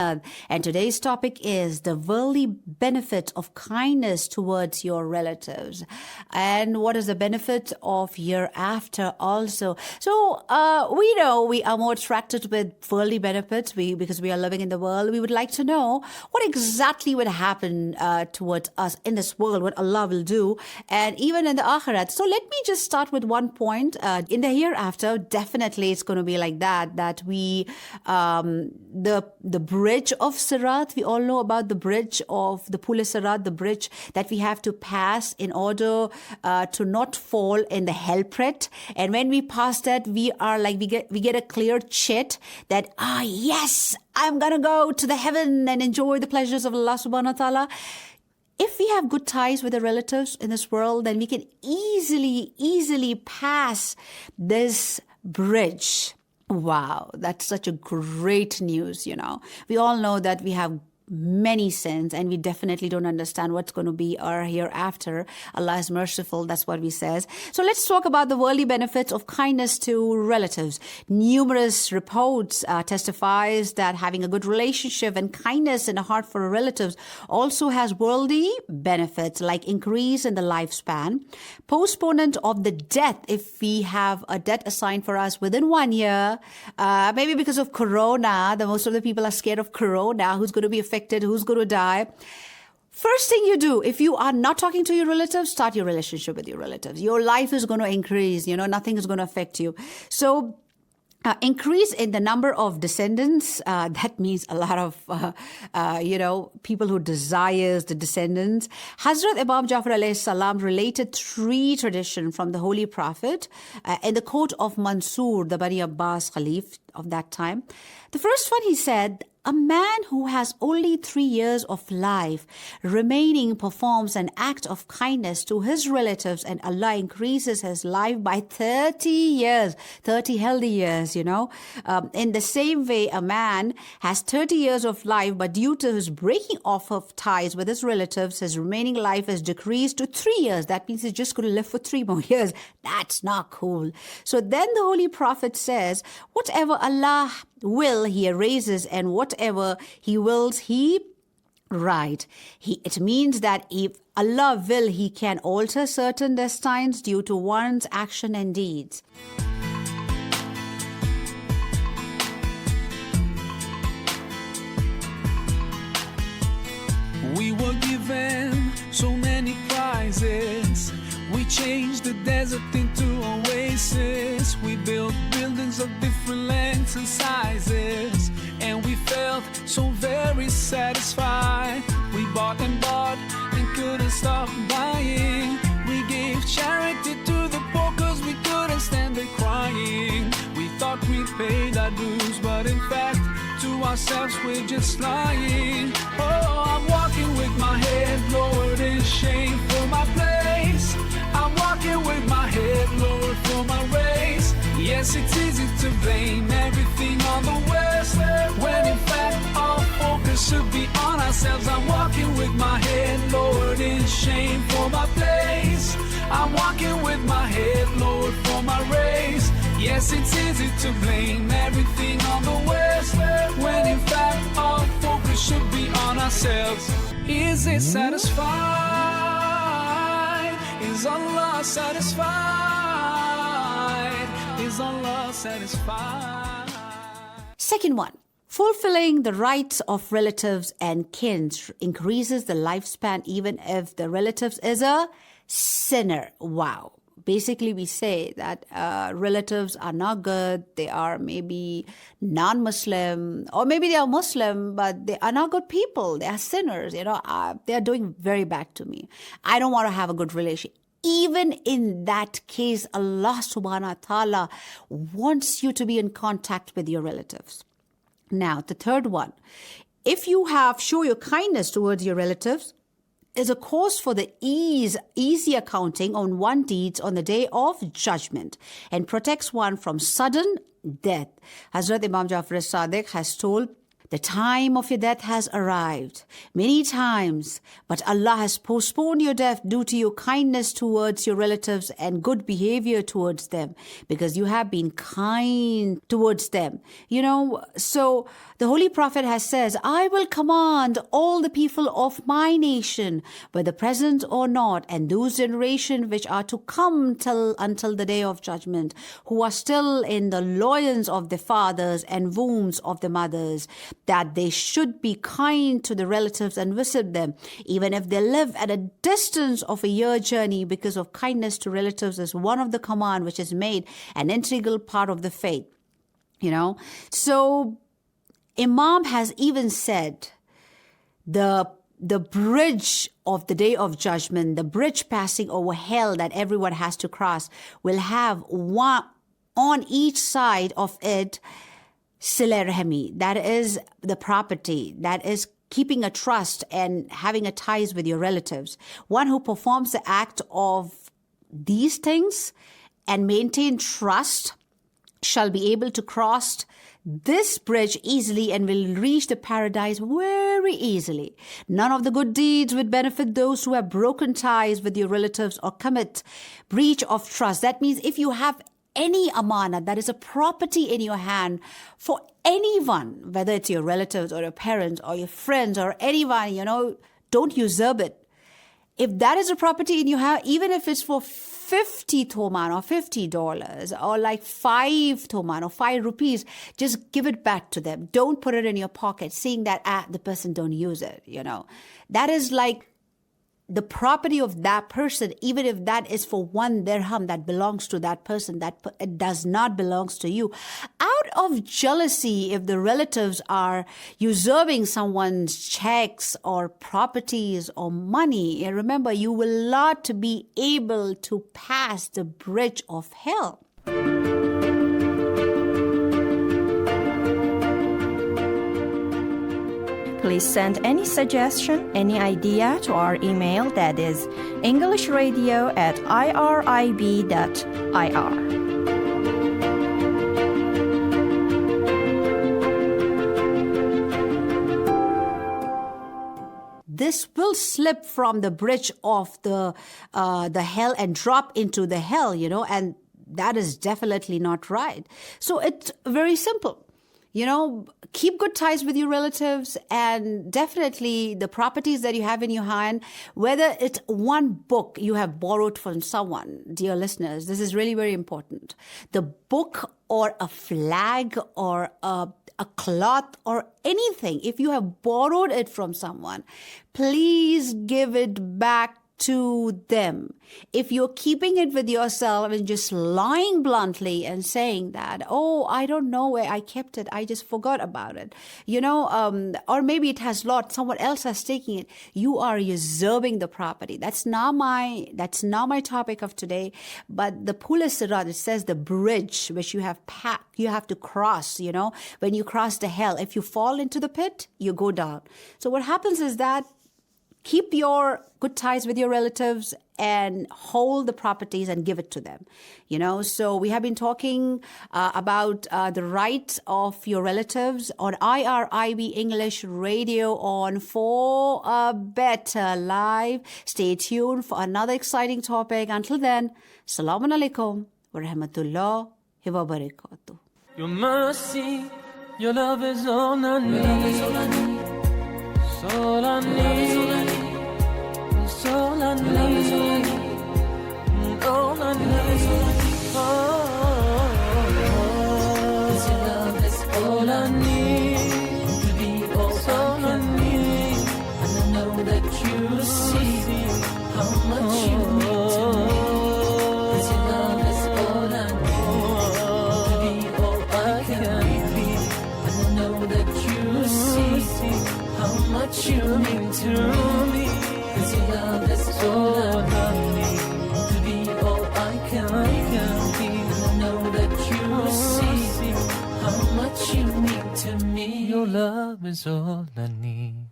And today's topic is the worldly benefit of kindness towards your relatives. And what is the benefit of hereafter also? So we know we are more attracted with worldly benefits because we are living in the world. We would like to know what exactly would happen towards us in this world, what Allah will do, and even in the Akhirat. So let me just start with one point. In the hereafter, definitely it's going to be like that we, the bridge of Sirat, we all know about the bridge of the Pul Sirat, the bridge that we have to pass in order to not fall in the hell pit. And when we pass that, we get a clear chit that, yes, I'm going to go to the heaven and enjoy the pleasures of Allah subhanahu wa ta'ala. If we have good ties with the relatives in this world, then we can easily pass this bridge. Wow, that's such a great news, We all know that we have many sins and we definitely don't understand what's going to be our hereafter. Allah is merciful, that's what we says. So let's talk about the worldly benefits of kindness to relatives. Numerous reports testifies that having a good relationship and kindness in the heart for relatives also has worldly benefits like increase in the lifespan, postponement of the death if we have a death assigned for us within 1 year, maybe because of corona. Most of the people are scared of corona, who's going to be affected, who's going to die. First thing you do, if you are not talking to your relatives, start your relationship with your relatives. Your life is going to increase, nothing is going to affect you. So increase in the number of descendants, that means a lot of, people who desires the descendants. Hazrat Imam Jafar alayhi salam related 3 traditions from the Holy Prophet in the court of Mansur, the Bani Abbas Khalif of that time. The first one, he said, a man who has only 3 years of life remaining performs an act of kindness to his relatives and Allah increases his life by 30 years, 30 healthy years, In the same way, a man has 30 years of life, but due to his breaking off of ties with his relatives, his remaining life is decreased to 3 years. That means he's just going to live for 3 more years. That's not cool. So then the Holy Prophet says, whatever Allah will, he erases, and whatever he wills, he write. It means that if Allah will, he can alter certain destines due to one's action and deeds. We were given so many prizes. We changed the desert into oasis. We built buildings of different lengths and sizes, and we felt so very satisfied. We bought and couldn't stop buying. We gave charity to the poor cause we couldn't stand the crying. We thought we paid our dues, but in fact to ourselves we're just lying. Oh, I'm walking with my head lowered in shame for my place. I'm walking with my head lowered for my race. Yes, it's easy to blame everything on the West, when in fact our focus should be on ourselves. I'm walking with my head lowered in shame for my place. I'm walking with my head lowered for my race. Yes, it's easy to blame everything on the West, when in fact our focus should be on ourselves. Is it satisfied? Is Allah satisfied? Is Allah satisfied? Second one, fulfilling the rights of relatives and kin increases the lifespan even if the relatives is a sinner. Wow. Basically, we say that relatives are not good. They are maybe non-Muslim, or maybe they are Muslim, but they are not good people. They are sinners. They are doing very bad to me. I don't want to have a good relationship. Even in that case, Allah subhanahu wa ta'ala wants you to be in contact with your relatives. Now, the third one, if you show your kindness towards your relatives, is a cause for the easy accounting on one's deeds on the day of judgment and protects one from sudden death. Hazrat Imam Jafar as-Sadiq has told The time of your death has arrived many times, but Allah has postponed your death due to your kindness towards your relatives and good behavior towards them, because you have been kind towards them. So the Holy Prophet has says, I will command all the people of my nation, whether present or not, and those generations which are to come until the day of judgment, who are still in the loins of the fathers and wombs of the mothers, that they should be kind to the relatives and visit them, even if they live at a distance of a year journey, because of kindness to relatives is one of the command which is made an integral part of the faith. So Imam has even said the bridge of the day of judgment, the bridge passing over hell that everyone has to cross, will have one on each side of it, Sile Rahmi, that is the property, that is keeping a trust and having a ties with your relatives. One who performs the act of these things and maintain trust shall be able to cross this bridge easily and will reach the paradise very easily. None of the good deeds would benefit those who have broken ties with your relatives or commit breach of trust. That means if you have any amana, that is a property in your hand for anyone, whether it's your relatives or your parents or your friends or anyone, don't usurp it. If that is a property in your hand, even if it's for 50 toman or $50 or like 5 toman or 5 rupees, just give it back to them. Don't put it in your pocket, seeing that the person don't use it, That is like the property of that person, even if that is for 1 dirham that belongs to that person, that it does not belongs to you. Out of jealousy, if the relatives are usurping someone's checks or properties or money, remember, you will not be able to pass the bridge of hell. Please send any suggestion, any idea to our email, that is englishradio@irib.ir. This will slip from the bridge of the hell and drop into the hell, and that is definitely not right. So it's very simple. Keep good ties with your relatives, and definitely the properties that you have in your hand, whether it's one book you have borrowed from someone, dear listeners, this is really very important. The book or a flag or a cloth or anything, if you have borrowed it from someone, please give it back to them. If you're keeping it with yourself and just lying bluntly and saying that, I don't know where I kept it, I just forgot about it, or maybe it has lost, someone else has taken it, you are usurping the property. That's not my topic of today. But the Pula Sirat, it says the bridge which you have to cross, when you cross the hell, if you fall into the pit, you go down. So what happens is that keep your good ties with your relatives and hold the properties and give it to them. So we have been talking about the rights of your relatives on IRIB English Radio on For a Better Life. Stay tuned for another exciting topic. Until then, Assalamu alaikum wa rahmatullahi wa barakatuh. Your mercy, your love is all I need. All I need, it's all I need, all I need, your love is all I need, to be all I need, and I know that you see how much you mean to me, your love is all I need, to be all I can be, and I know that you see how much you mean to me, 'cause your love is all I need, to be all I can be, and I know that you see how much you mean to me. Your love is all I need.